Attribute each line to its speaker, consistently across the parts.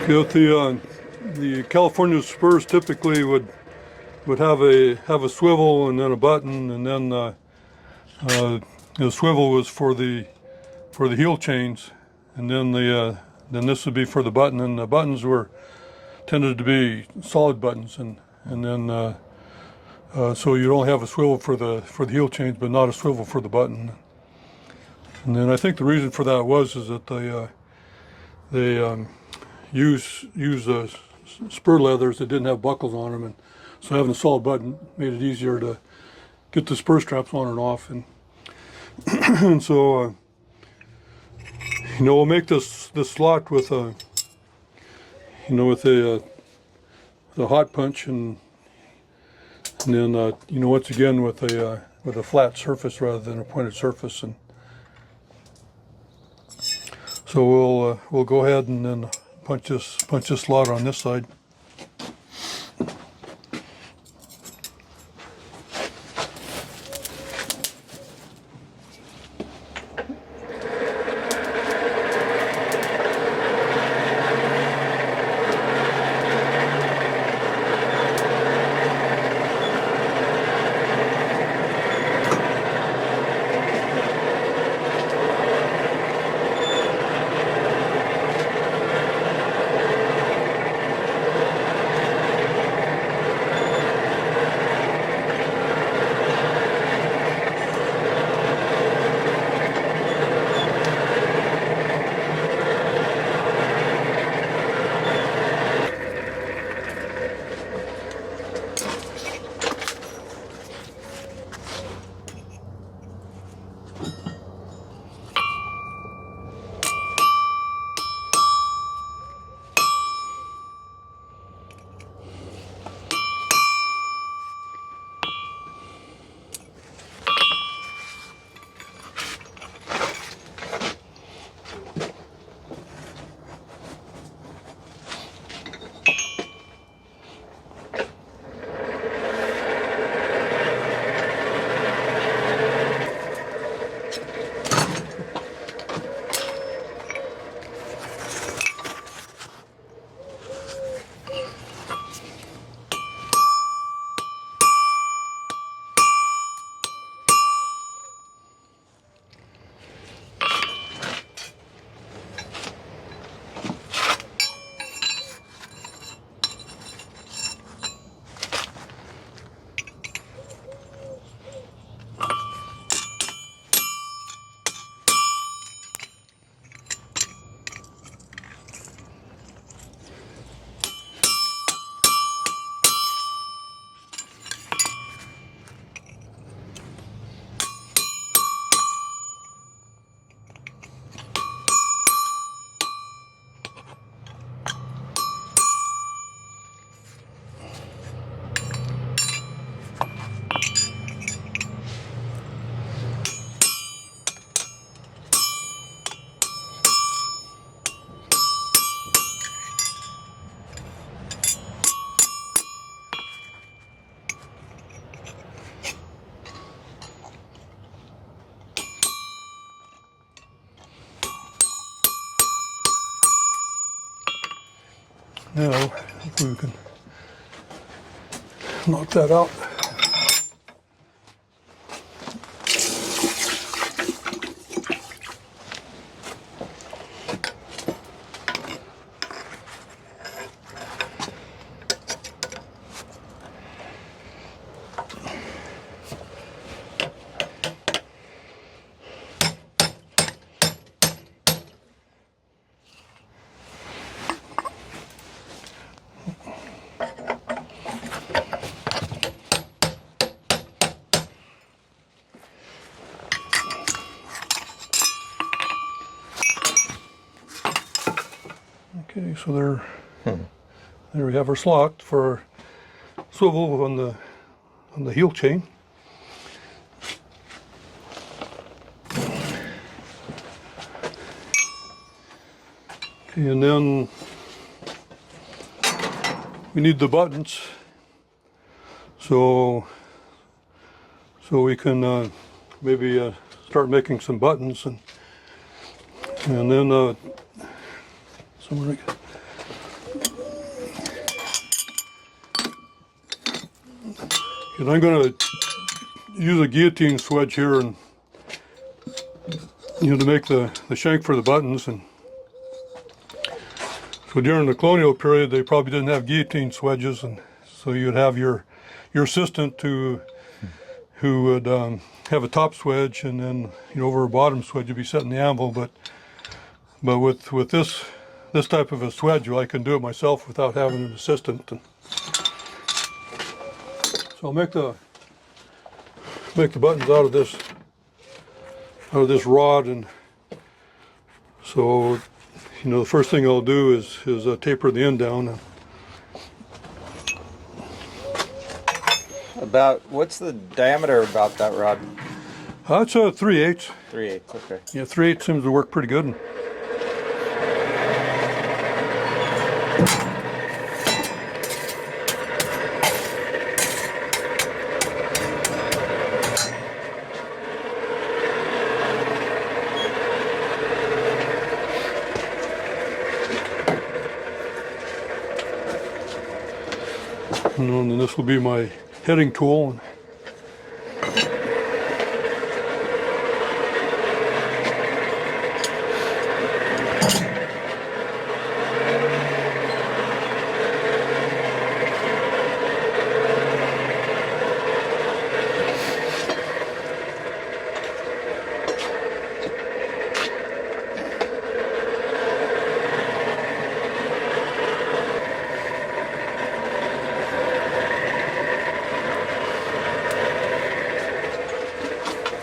Speaker 1: Okay, with the California Spurs typically would have a swivel and then a button, and then the swivel was for the heel chains, and then this would be for the button, and the buttons were tended to be solid buttons, and then so you'd only have a swivel for the heel chains, but not a swivel for the button. And then I think the reason for that is that they use spur leathers that didn't have buckles on them, and so having a solid button made it easier to get the spur straps on and off. And and so we'll make this slot with a hot punch, and then once again with a flat surface rather than a pointed surface. And so we'll go ahead and then punch this slot on this side. Now, hopefully we can knock that out. Okay, so there we have our slot for swivel on the heel chain. Okay, and then we need the buttons, so we can maybe start making some buttons, and then And I'm going to use a guillotine swedge here, and to make the shank for the buttons. And so during the colonial period, they probably didn't have guillotine swedges, and so you'd have your assistant who would have a top swedge, and then over a bottom swedge you'd be setting the anvil. But with this type of a swedge, I can do it myself without having an assistant. And so I'll make the buttons out of this rod, and so the first thing I'll do is taper the end down.
Speaker 2: About what's the diameter about that rod?
Speaker 1: It's a 3/8.
Speaker 2: 3/8. Okay.
Speaker 1: Yeah, 3/8 seems to work pretty good. And then this will be my heading tool.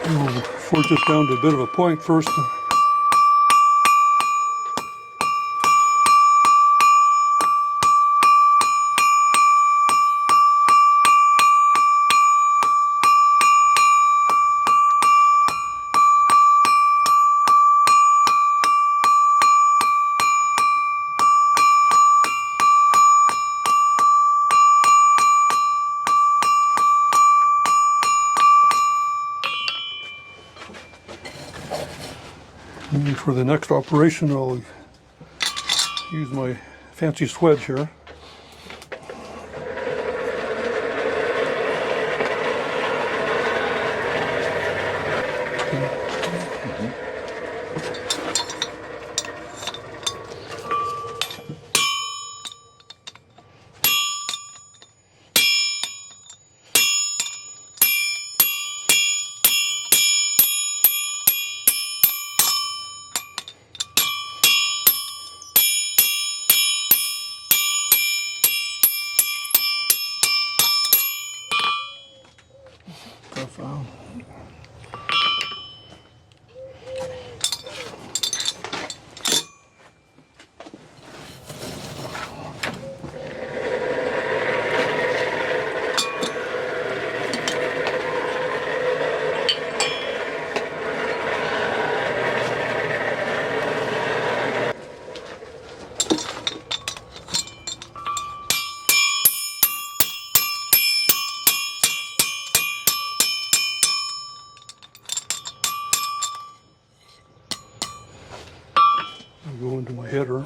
Speaker 1: We'll forge this down to a bit of a point first. And for the next operation, I'll use my fancy swedge here. Go into my header.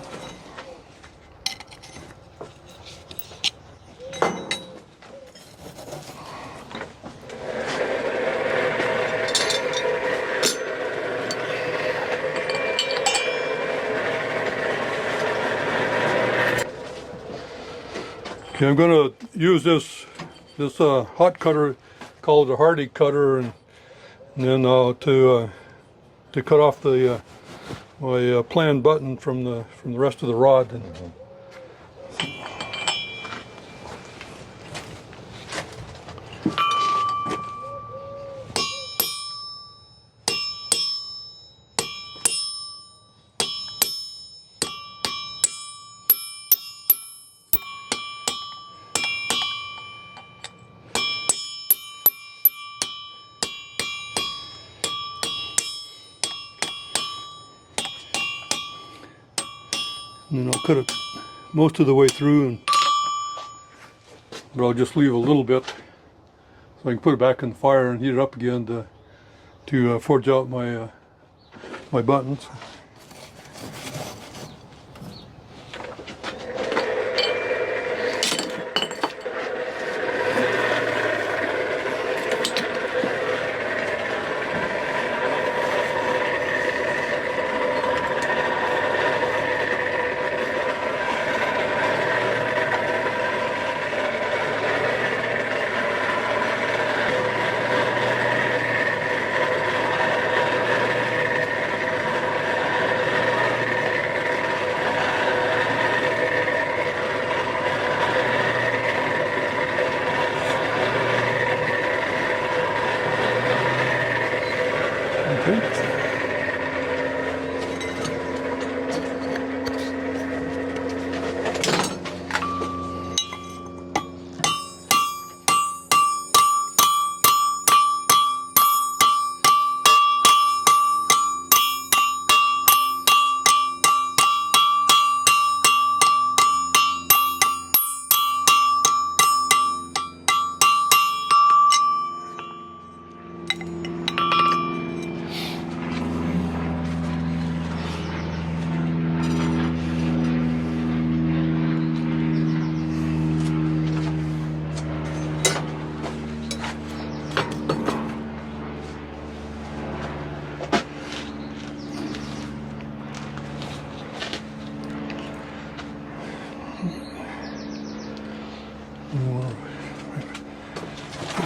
Speaker 1: Okay, I'm going to use this hot cutter, called a Hardy cutter, and then to cut off the my planned button from the rest of the rod. And then I'll cut it most of the way through, but I'll just leave a little bit so I can put it back in the fire and heat it up again to forge out my my buttons.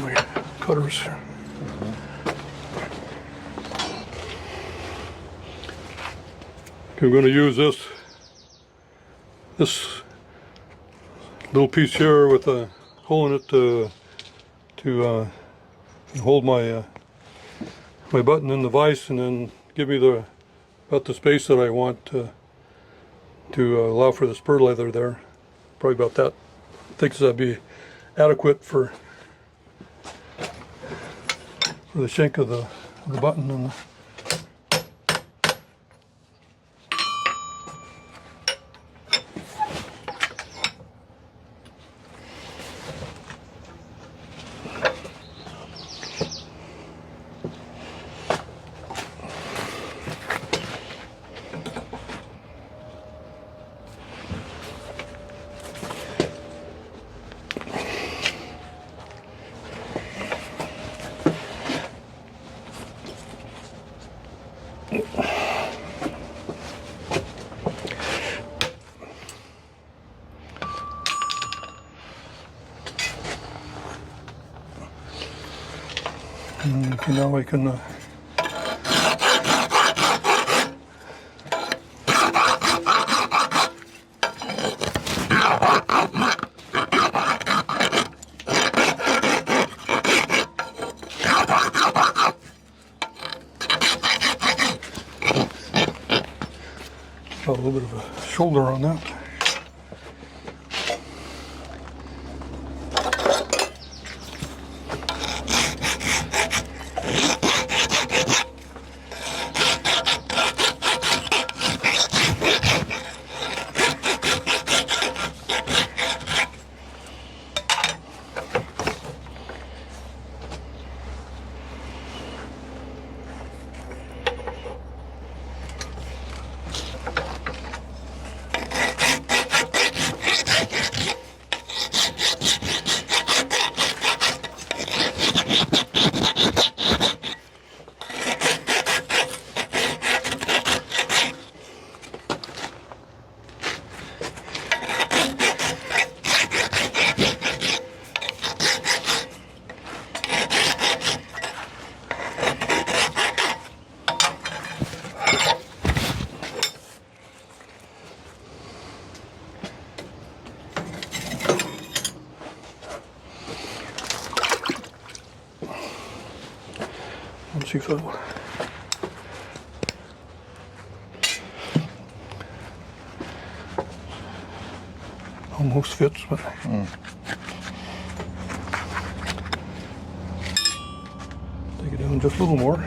Speaker 1: My cutters here. Okay, I'm going to use this little piece here with a hole in it to hold my my button in the vise, and then give me about the space that I want to allow for the spur leather there. Probably about that. I think that'd be adequate for the shank of the button and the okay, now I can got a little bit of a shoulder on that. Let's see if that'll almost fits, but take it down just a little more.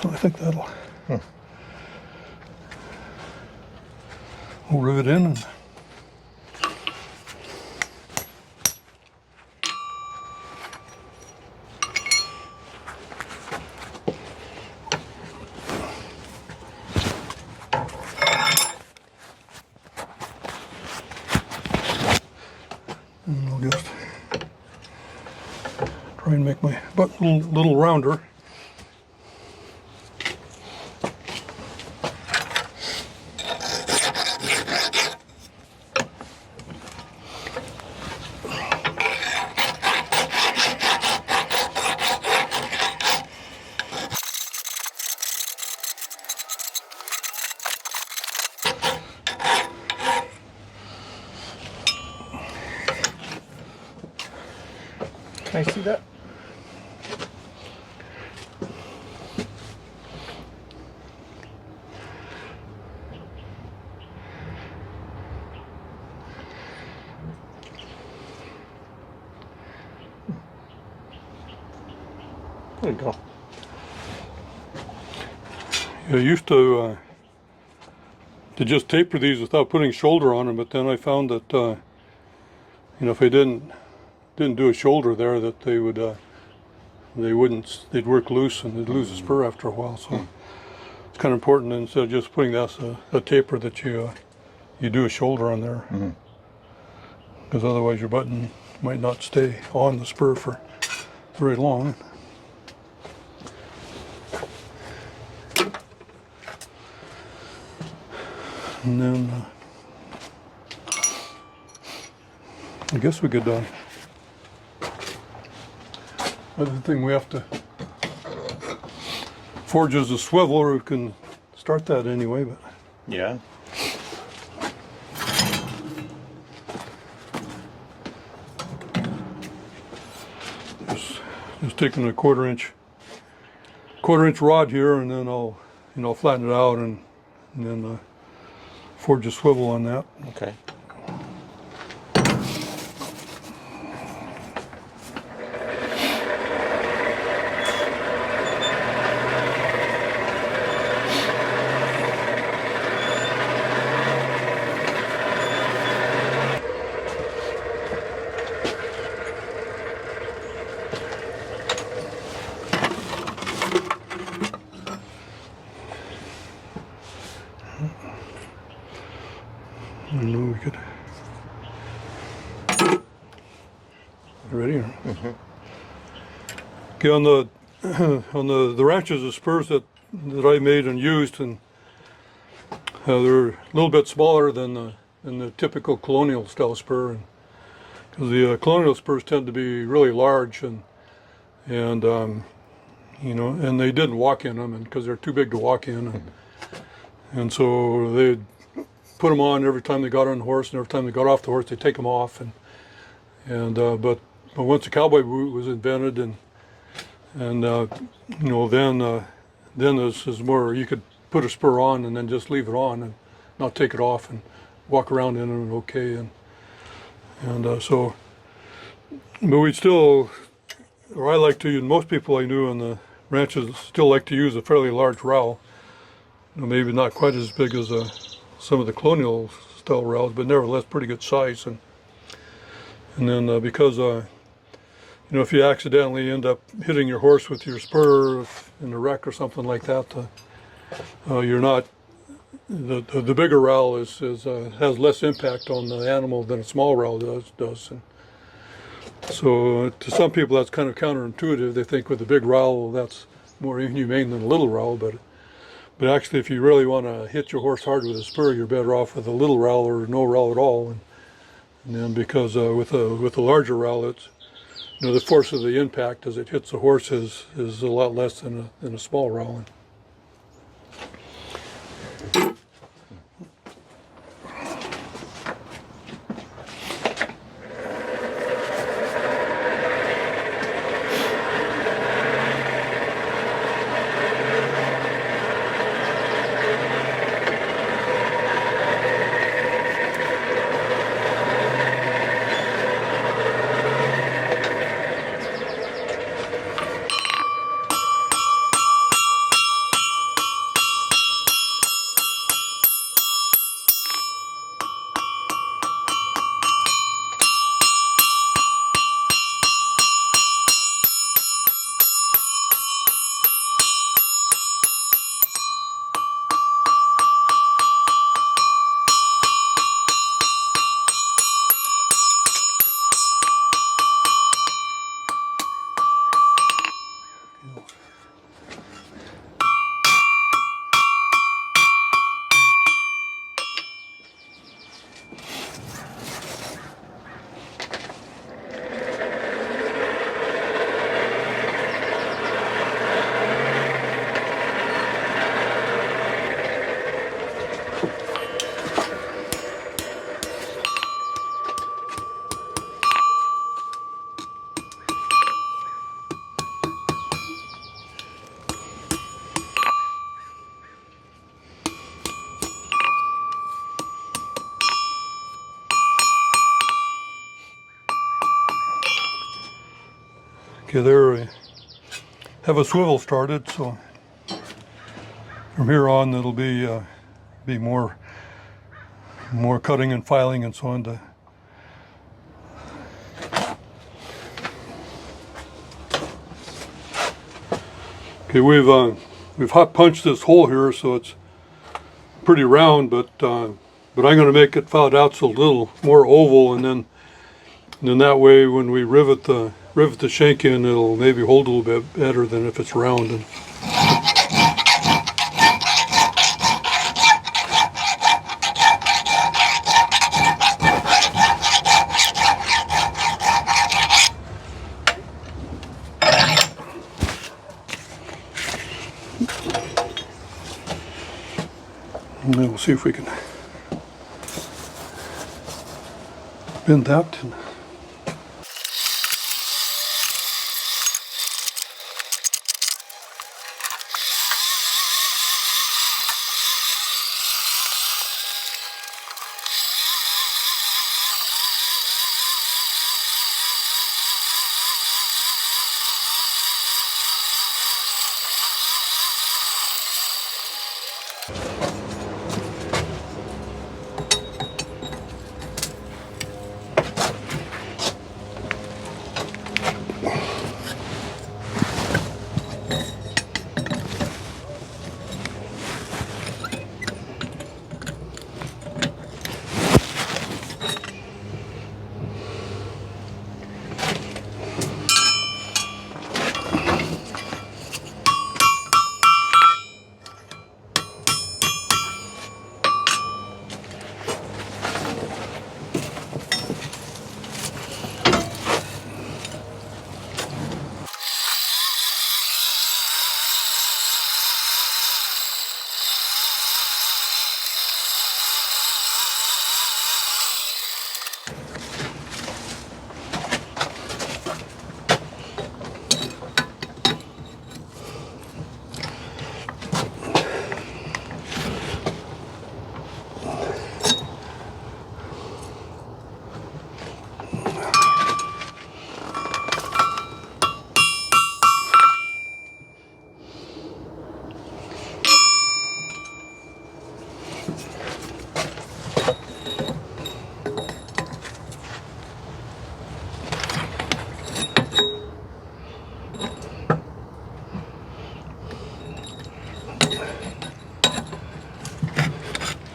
Speaker 1: So I think that'll we'll rivet in and I'll just try and make my button a little rounder.
Speaker 2: Can I see that? There you go.
Speaker 1: Yeah, I used to just taper these without putting shoulder on them, but then I found that you know, if I didn't do a shoulder there, that they would they'd work loose and they'd lose the spur after a while. So it's kind of important, instead of just putting that a taper, that you do a shoulder on there, because otherwise your button might not stay on the spur for very long. And then I guess we could, other thing we have to forge is a swivel, or we can start that anyway, but
Speaker 2: Yeah.
Speaker 1: just taking a quarter inch rod here, and then I'll flatten it out and then forge a swivel on that.
Speaker 2: Okay.
Speaker 1: I know we could. You ready? Okay, on the on the ranches, the spurs that I made and used, and they're a little bit smaller than the typical colonial style spur, and because the colonial spurs tend to be really large, and and they didn't walk in them, and because they're too big to walk in, and so they'd put them on every time they got on the horse, and every time they got off the horse, they take them off, but once the cowboy boot was invented, then this is more, you could put a spur on and then just leave it on and not take it off and walk around in it okay, but we still, or I like to, and most people I knew in the ranches still like to use a fairly large rowel. Maybe not quite as big as some of the colonial style rowels, but nevertheless pretty good size. And then because if you accidentally end up hitting your horse with your spur in a wreck or something like that, you're not, the bigger rowel has less impact on the animal than a small rowel does. And so to some people that's kind of counterintuitive. They think with a big rowel that's more inhumane than a little rowel, but actually, if you really want to hit your horse hard with a spur, you're better off with a little rowel or no rowel at all. And then because with a larger rowel, it's, the force of the impact as it hits the horse is a lot less than a small rowel. Okay, there we have a swivel started, so from here on it'll be more cutting and filing and so on. Okay, we've hot punched this hole here, so it's pretty round, but I'm going to make it filed out so a little more oval, and then that way when we rivet the shank in, it'll maybe hold a little bit better than if it's round. And then we'll see if we can bend that.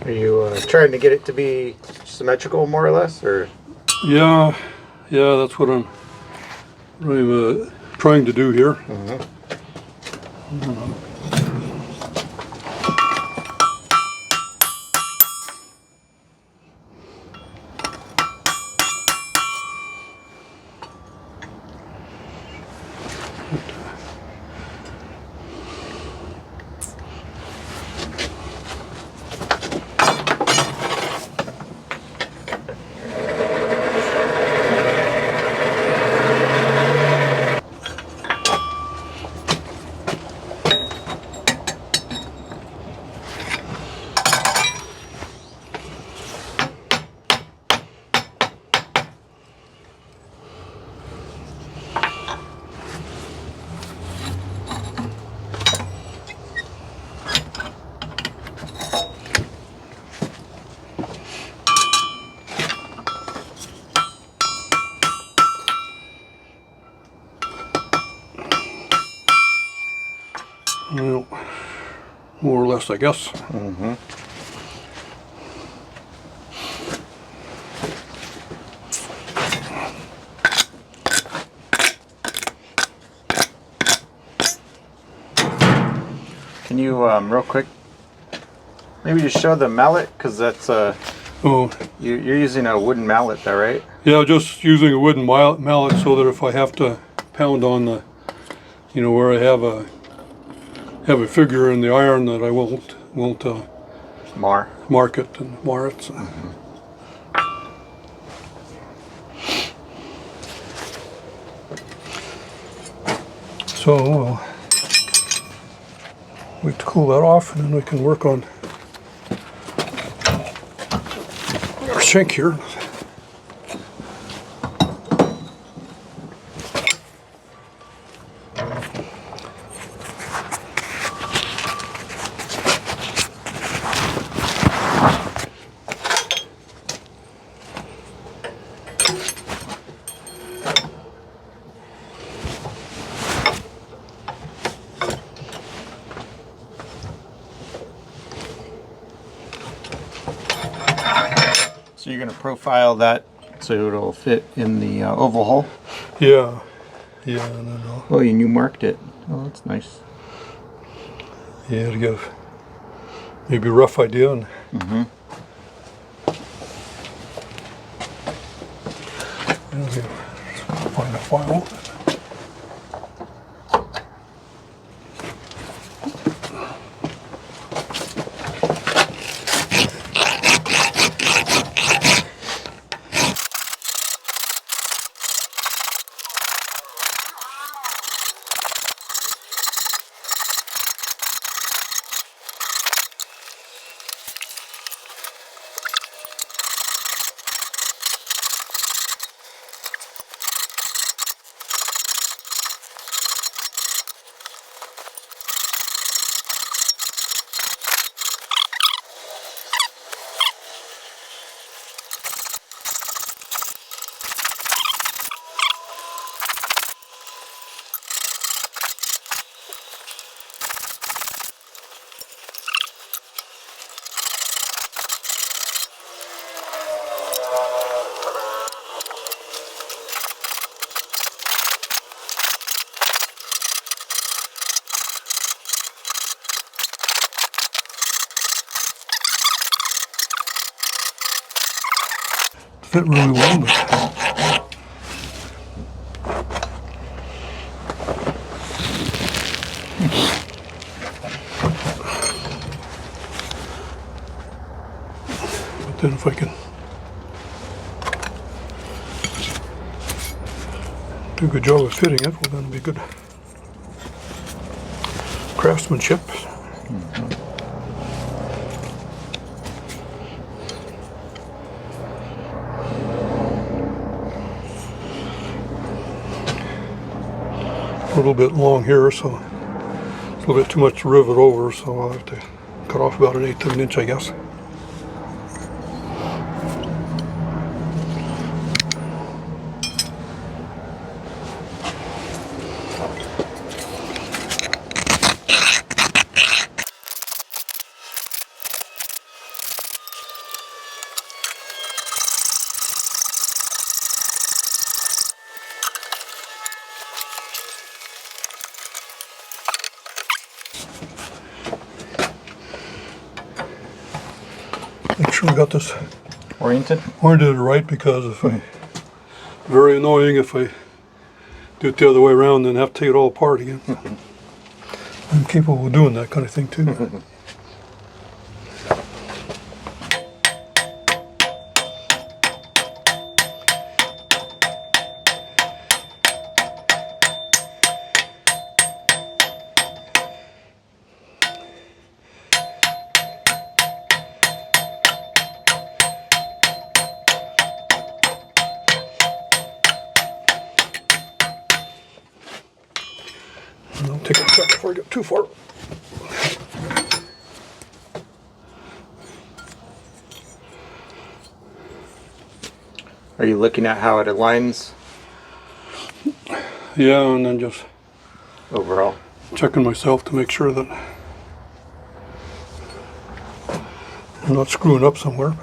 Speaker 2: Are you trying to get it to be symmetrical, more or less, or?
Speaker 1: Yeah, that's what I'm trying to do here. Well, more or less, I guess.
Speaker 2: Can you, real quick, maybe just show the mallet, because that's
Speaker 1: Oh,
Speaker 2: you're using a wooden mallet there, right?
Speaker 1: yeah, just using a wooden mallet so that if I have to pound on the, where I have a figure in the iron, that I won't mark it and mar it. So. So we'll wait to cool that off, and then we can work on our sink here.
Speaker 2: So you're going to profile that so it'll fit in the oval hole?
Speaker 1: Yeah. Yeah, and then
Speaker 2: Oh, and you marked it. Oh, that's nice.
Speaker 1: yeah, to give maybe a rough idea. And okay, find a file. Fit really well, but then if I can do a good job of fitting it, well, then it'll be good craftsmanship. A little bit long here, so it's a little bit too much to rivet over, so I'll have to cut off about 1/8 of an inch, I guess. Make sure we got this
Speaker 2: Oriented?
Speaker 1: oriented right, because very annoying if I do it the other way around and have to take it all apart again. I'm capable of doing that kind of thing too. And I'll take a check before I get too far.
Speaker 2: Are you looking at how it aligns
Speaker 1: Yeah, and then just
Speaker 2: overall?
Speaker 1: checking myself to make sure that I'm not screwing up somewhere.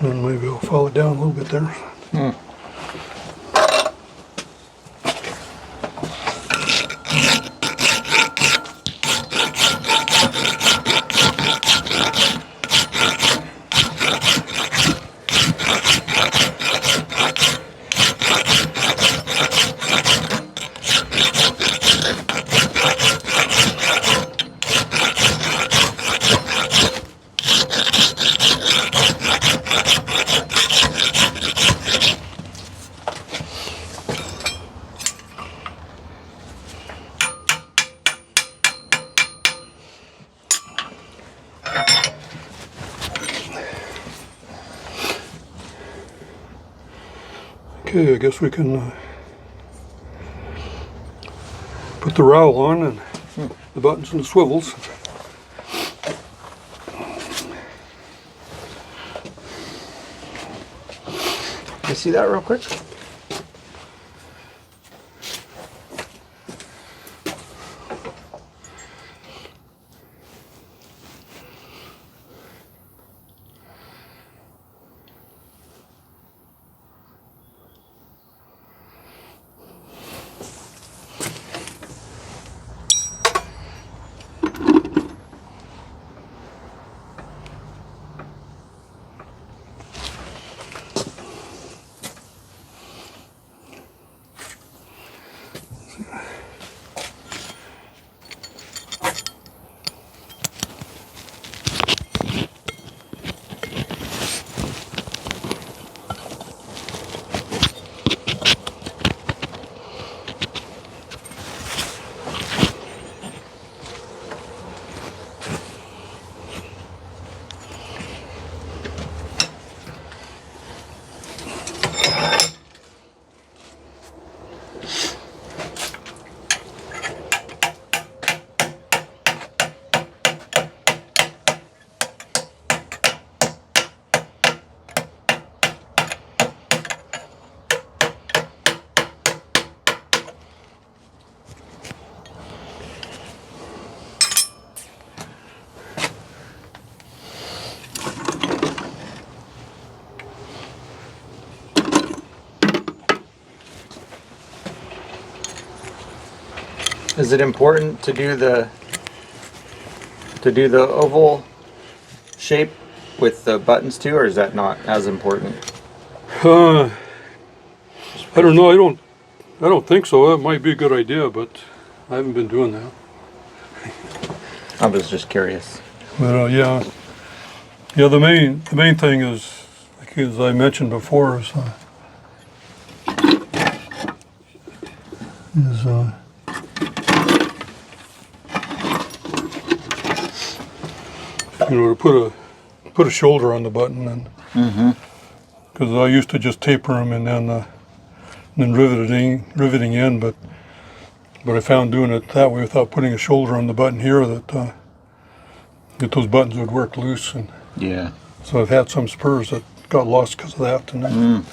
Speaker 1: And maybe I'll follow it down a little bit there. Okay, I guess we can put the rowel on and the buttons and the swivels.
Speaker 2: Can you see that real quick? Is it important to do the oval shape with the buttons too, or is that not as important?
Speaker 1: I don't know. I don't think so. That might be a good idea, but I haven't been doing that.
Speaker 2: I was just curious.
Speaker 1: But yeah. The main thing is, like as I mentioned before, is to put a shoulder on the button, and because I used to just taper them and then riveting in, but I found doing it that way without putting a shoulder on the button here that those buttons would work loose, and
Speaker 2: Yeah.
Speaker 1: so I've had some Spurs that got lost because of that. And then,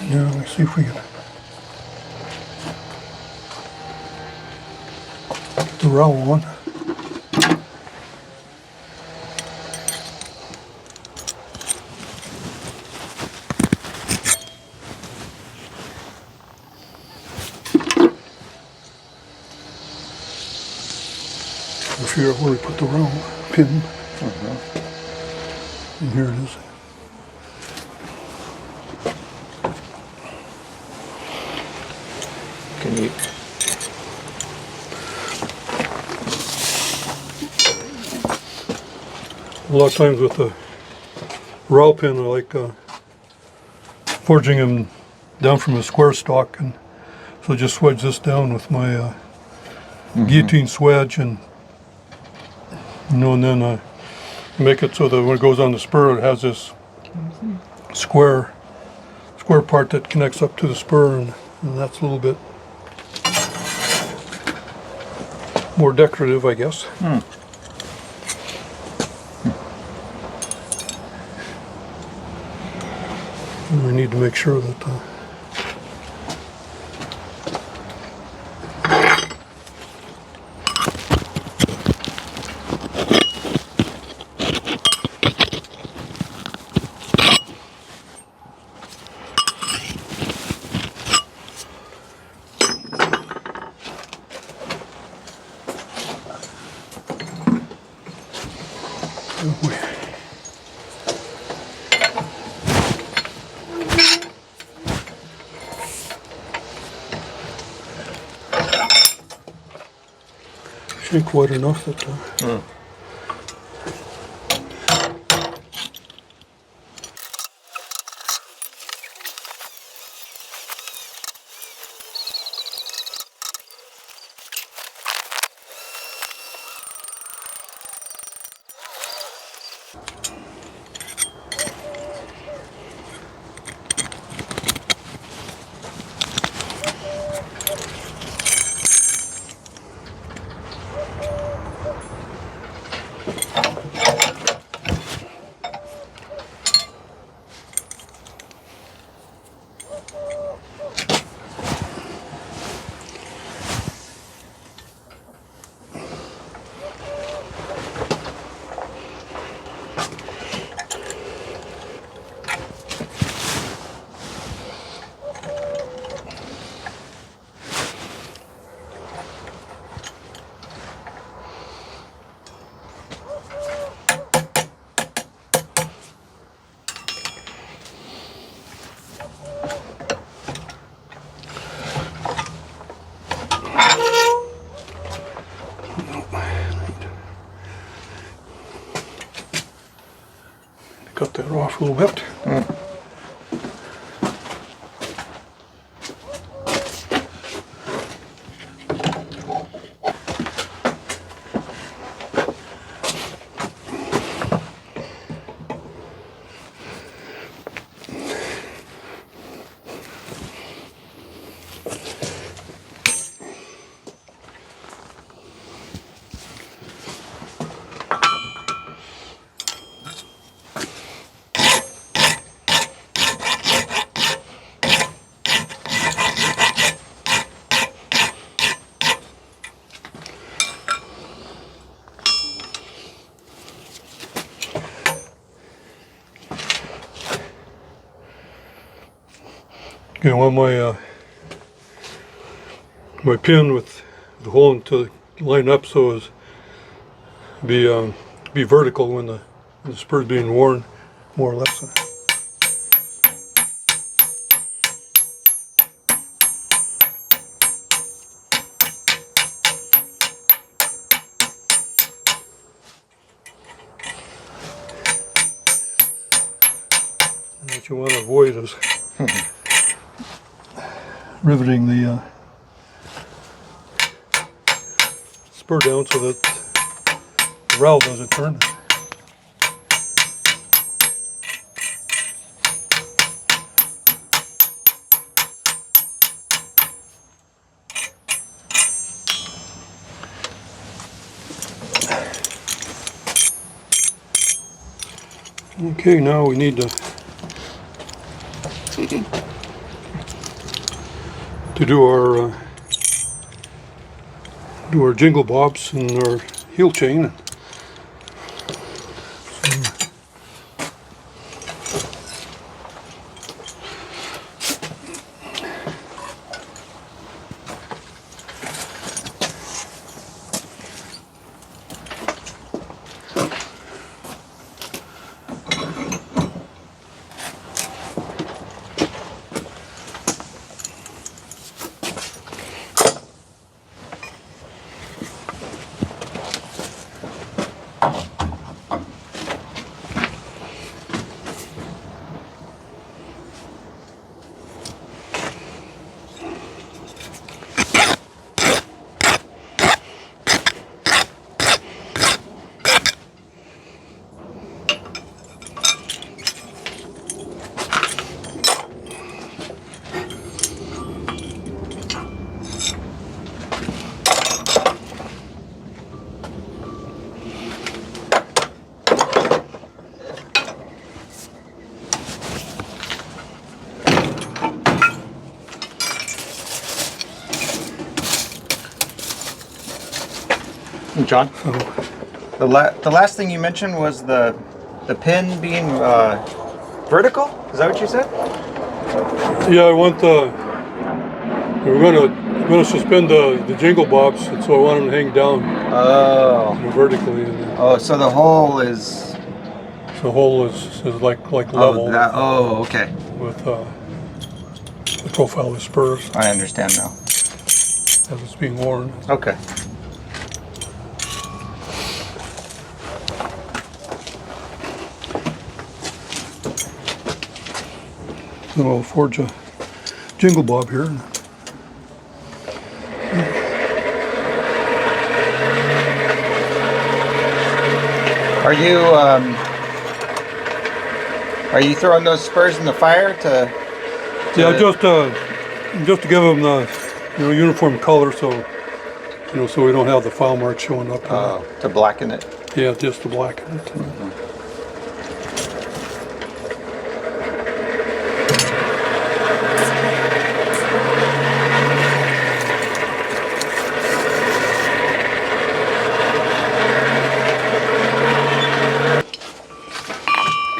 Speaker 1: Yeah, let's see if we can get the rowel on. Figure out where we put the rowel pin. And here it is.
Speaker 2: Can you?
Speaker 1: A lot of times with the rowel pin, I like forging them down from a square stock, and so I just swedge this down with my guillotine swedge, and and then make it so that when it goes on the spur, it has this square part that connects up to the spur, and that's a little bit more decorative, I guess. And we need to make sure that ain't quite enough that cut that off a little bit. Okay, I want my pin with the hole to line up so as be vertical when the spur's being worn, more or less. And what you want to avoid is riveting the spur down so that the rowel doesn't turn. Okay, now we need to to do our jingle bobs and our heel chain.
Speaker 2: John, the last thing you mentioned was the pin being vertical. Is that what you said?
Speaker 1: Yeah, I want we're gonna suspend the jingle bobs, and so I want them to hang down vertically.
Speaker 2: Oh, so the hole is
Speaker 1: the hole is like level.
Speaker 2: Okay.
Speaker 1: With the profile of the Spurs
Speaker 2: I understand now.
Speaker 1: as it's being worn.
Speaker 2: Okay.
Speaker 1: Then I'll forge a jingle bob here.
Speaker 2: Are you throwing those Spurs in the fire to
Speaker 1: Yeah, just to give them the uniform color, so so we don't have the file marks showing up.
Speaker 2: to blacken it?
Speaker 1: Yeah, just to blacken it.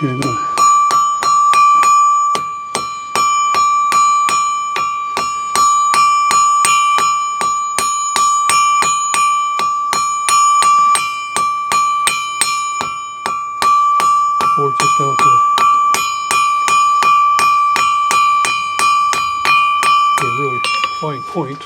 Speaker 1: Okay, forge this down to a really fine point.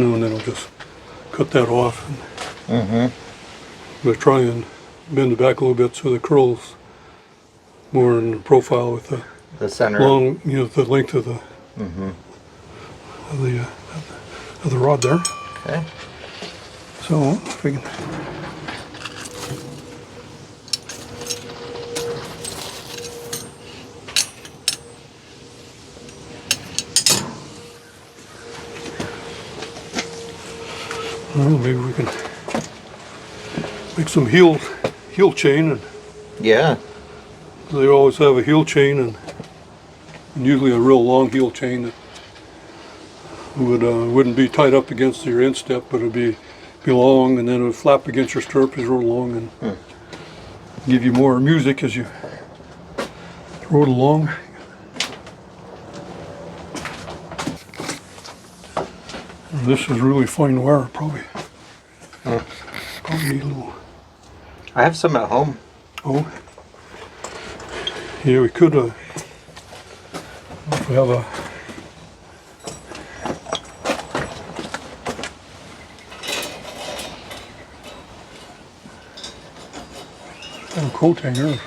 Speaker 1: and then I'll just cut that off.
Speaker 2: Mm-hmm.
Speaker 1: But try and bend it back a little bit so the curls more in profile with
Speaker 2: The center.
Speaker 1: long, the length of the
Speaker 2: Mm-hmm.
Speaker 1: of the rod there.
Speaker 2: Okay.
Speaker 1: So if we can. Well, maybe we can make some heel chain, and
Speaker 2: Yeah.
Speaker 1: they always have a heel chain, and usually a real long heel chain that wouldn't be tied up against your instep, but it'd be long, and then it would flap against your stirrup as you rode along, and give you more music as you rode along. And this is really fine wire, probably. Probably need a little.
Speaker 2: I have some at home.
Speaker 1: Oh, yeah, we could. If we have a. Coat hanger.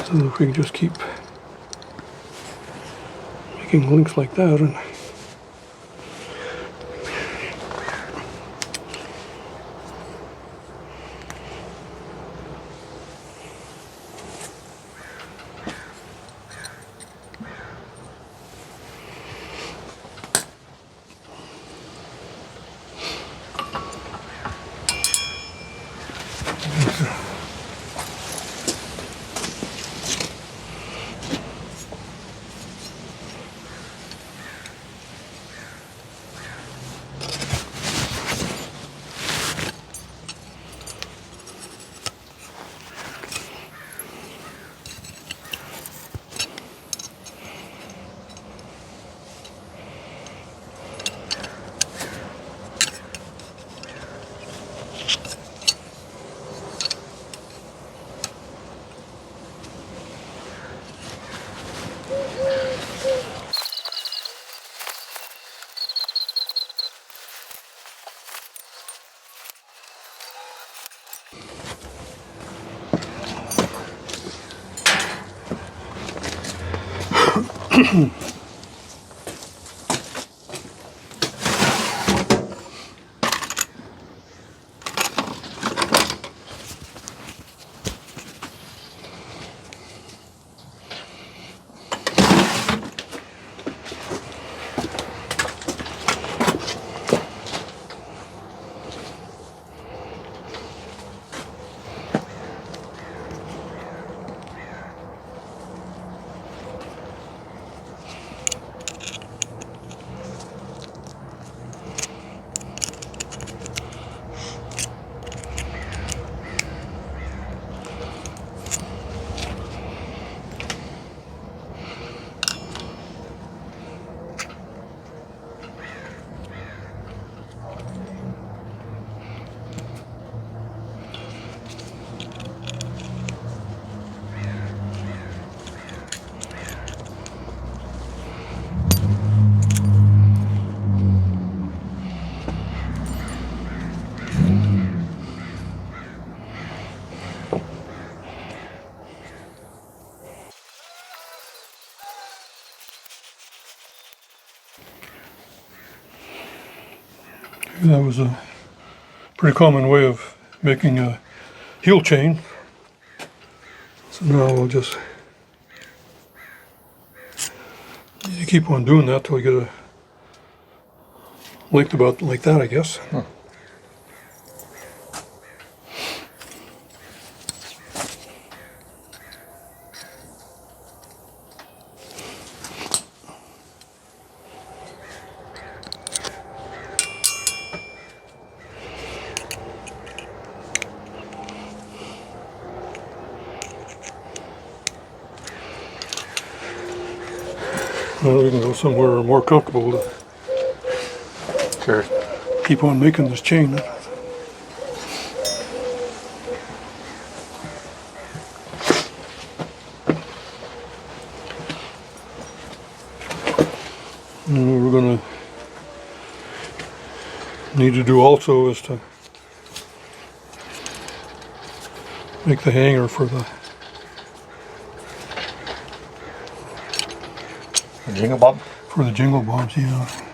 Speaker 1: So if we can just keep making links like that, and That was a pretty common way of making a heel chain. So now we'll just you keep on doing that till you get a length about like that, I guess. Well, we can go somewhere more comfortable to
Speaker 2: Sure.
Speaker 1: keep on making this chain. And what we're going to need to do also is to make the hanger for the
Speaker 2: Jingle bob.
Speaker 1: jingle bobs, yeah.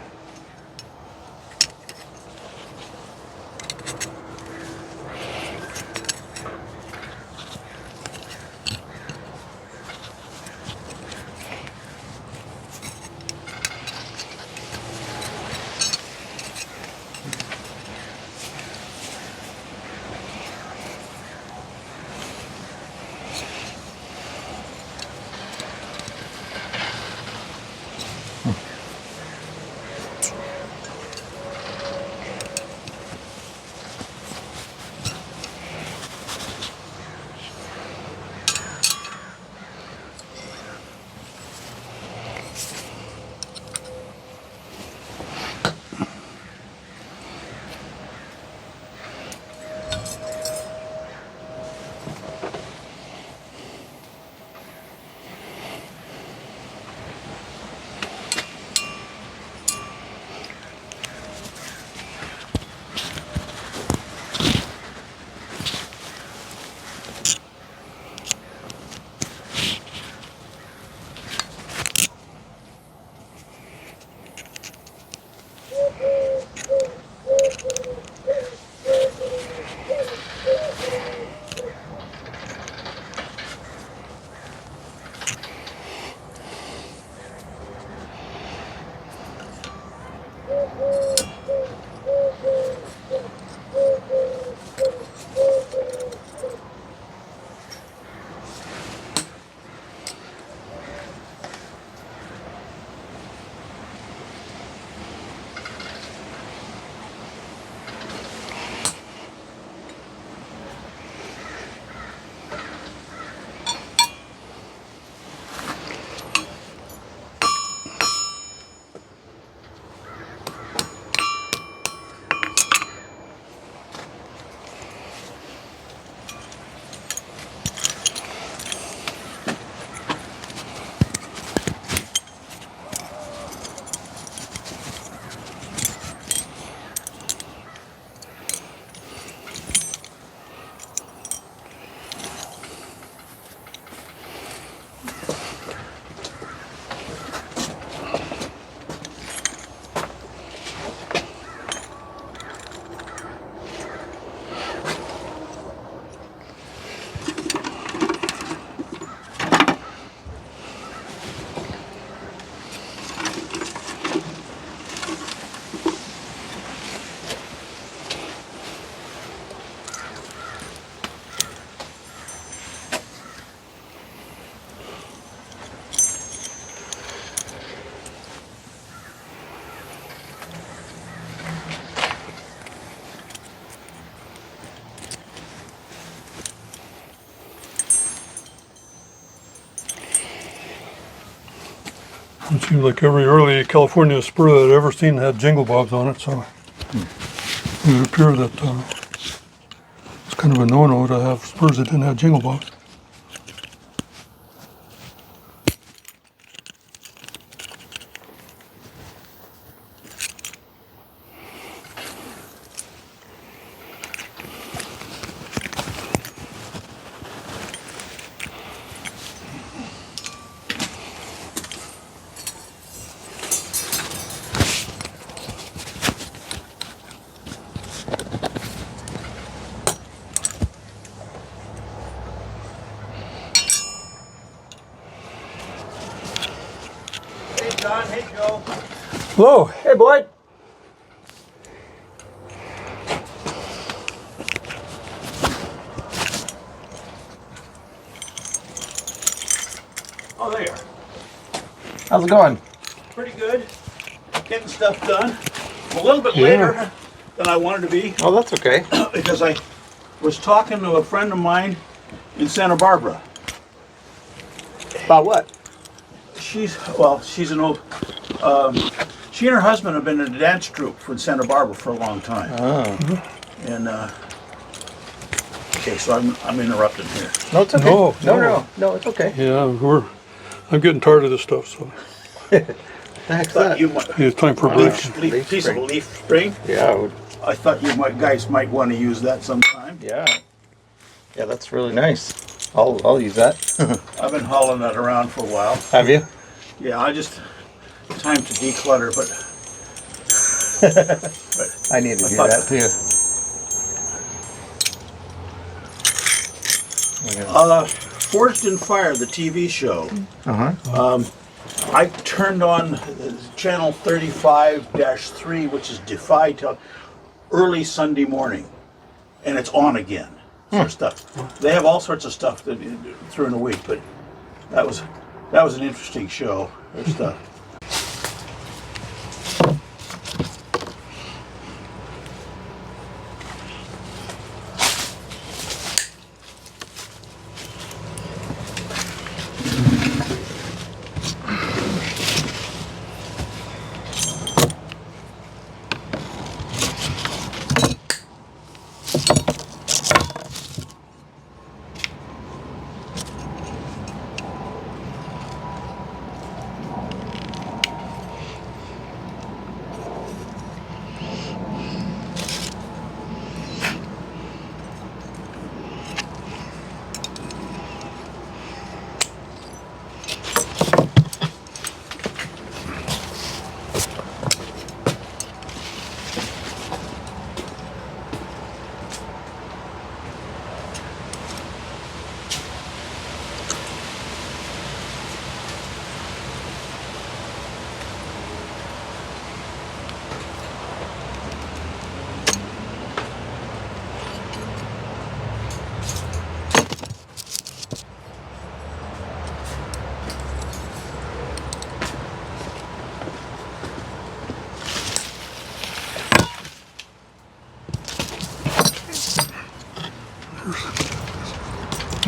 Speaker 1: It seems like every early California spur that I'd ever seen had jingle bobs on it, so it would appear that it's kind of a no-no to have spurs that didn't have jingle bobs.
Speaker 3: Joe.
Speaker 1: Hello.
Speaker 2: Hey, Boyd.
Speaker 3: Oh, there.
Speaker 2: How's it going?
Speaker 3: Pretty good. Getting stuff done. A little bit
Speaker 1: Yeah.
Speaker 3: later than I wanted to be
Speaker 2: Oh, that's okay.
Speaker 3: because I was talking to a friend of mine in Santa Barbara.
Speaker 2: About what?
Speaker 3: She's an old. She and her husband have been in a dance troupe in Santa Barbara for a long time.
Speaker 2: Oh.
Speaker 3: And okay, so I'm interrupting here.
Speaker 2: No, it's okay.
Speaker 1: No,
Speaker 2: No,
Speaker 1: no.
Speaker 2: no, no, it's okay.
Speaker 1: Yeah, I'm getting tired of this stuff, so
Speaker 2: The heck's
Speaker 3: Thought
Speaker 2: that?
Speaker 3: you might
Speaker 1: it's time for a break.
Speaker 2: Leaf
Speaker 3: piece of
Speaker 2: spring.
Speaker 3: leaf spring.
Speaker 2: Yeah,
Speaker 3: I thought you guys might want to use that sometime.
Speaker 2: yeah. Yeah, that's really nice. I'll use that.
Speaker 3: I've been hauling that around for a while.
Speaker 2: Have you?
Speaker 3: Yeah, time to declutter, but
Speaker 2: I need to do
Speaker 3: thought-
Speaker 2: that too.
Speaker 3: Forged in Fire, the TV show.
Speaker 2: Uh-huh.
Speaker 3: I turned on channel 35-3, which is Defy till early Sunday morning, and it's on again for stuff. They have all sorts of stuff that through in a week, but that was an interesting show. Their stuff.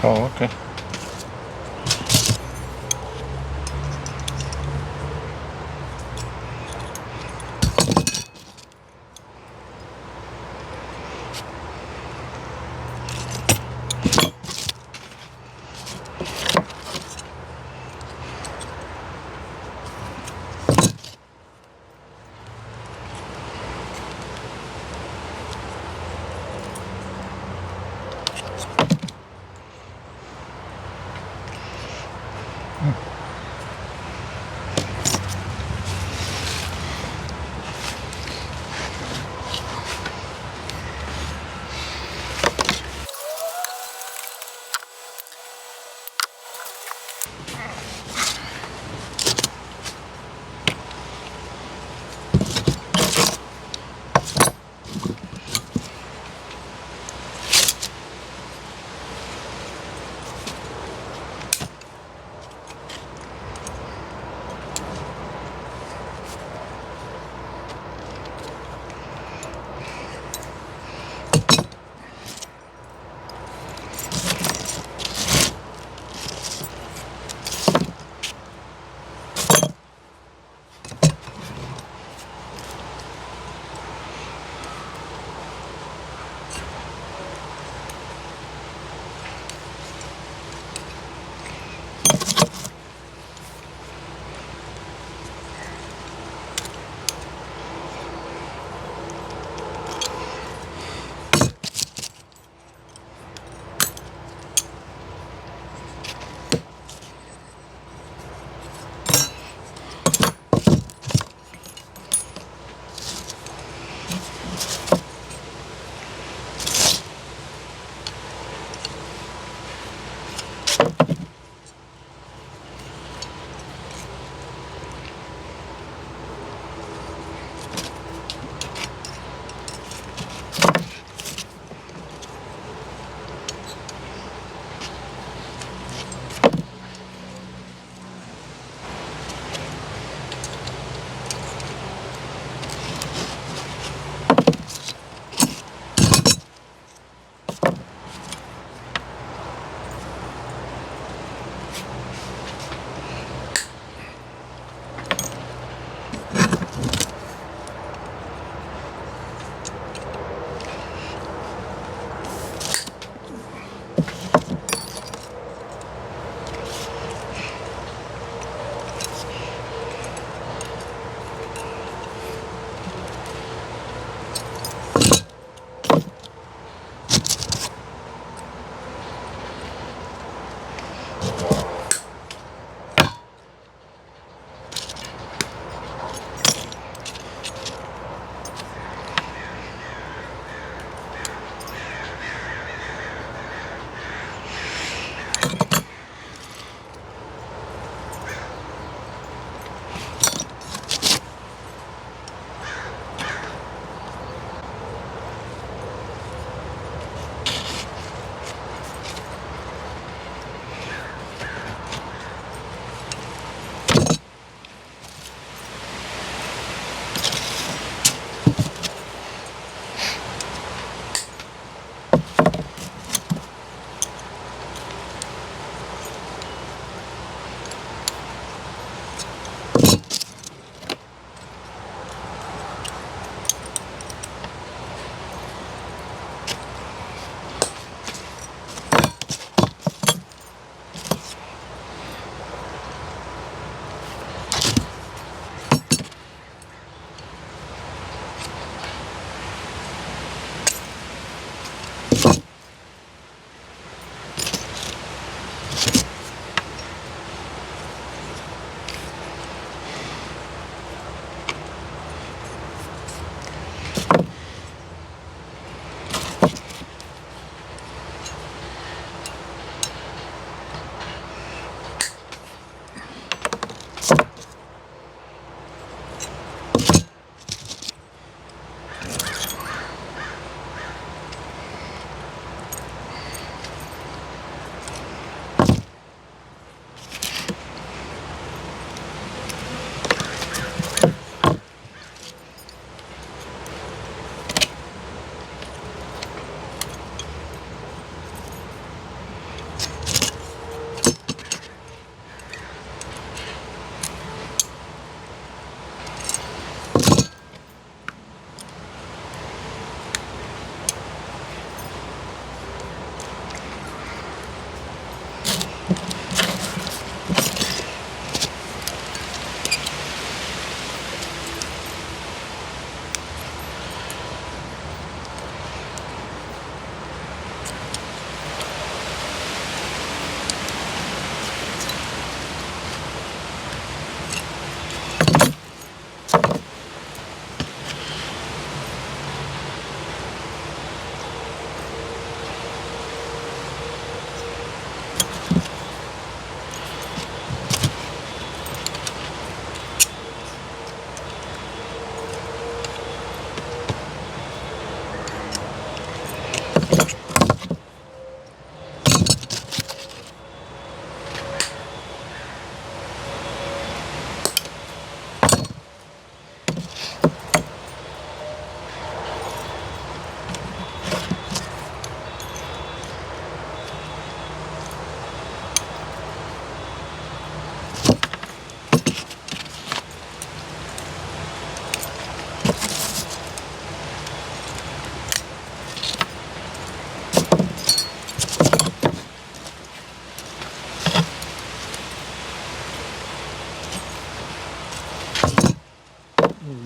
Speaker 2: Oh, okay.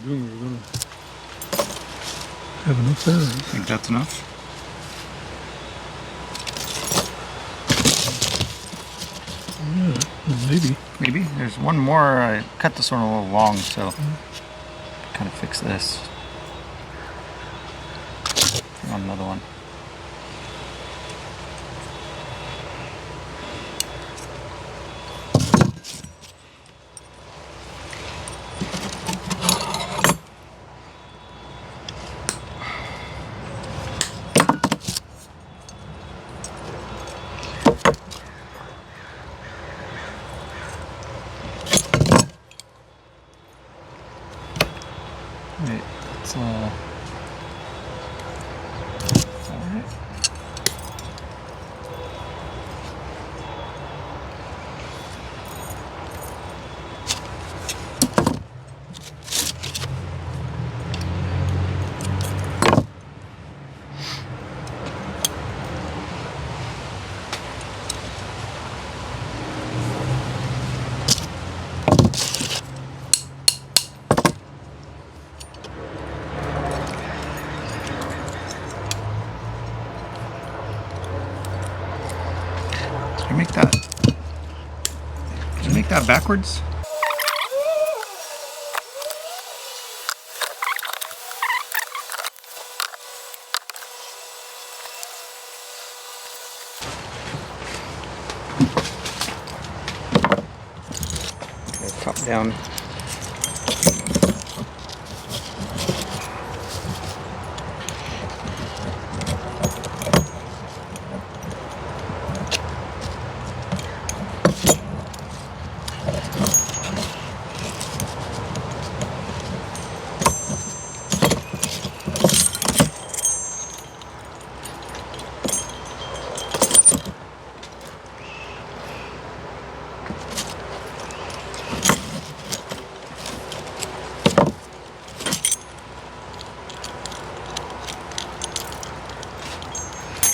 Speaker 1: We're gonna have enough there.
Speaker 2: I think that's enough.
Speaker 1: Yeah, maybe.
Speaker 2: Maybe. There's one more. I cut this one a little long, so kind of fix this. On another one. Wait, it's all right. Did you make that backwards? Okay, top down.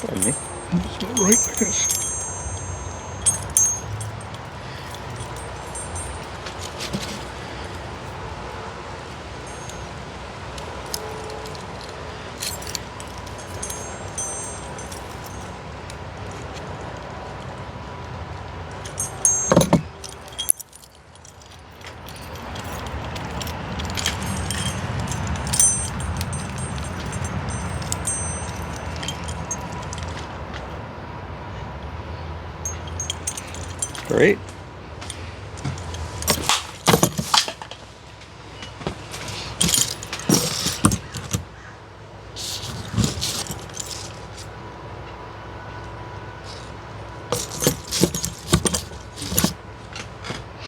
Speaker 2: Pardon me.
Speaker 1: It's not right, I guess.
Speaker 2: Great.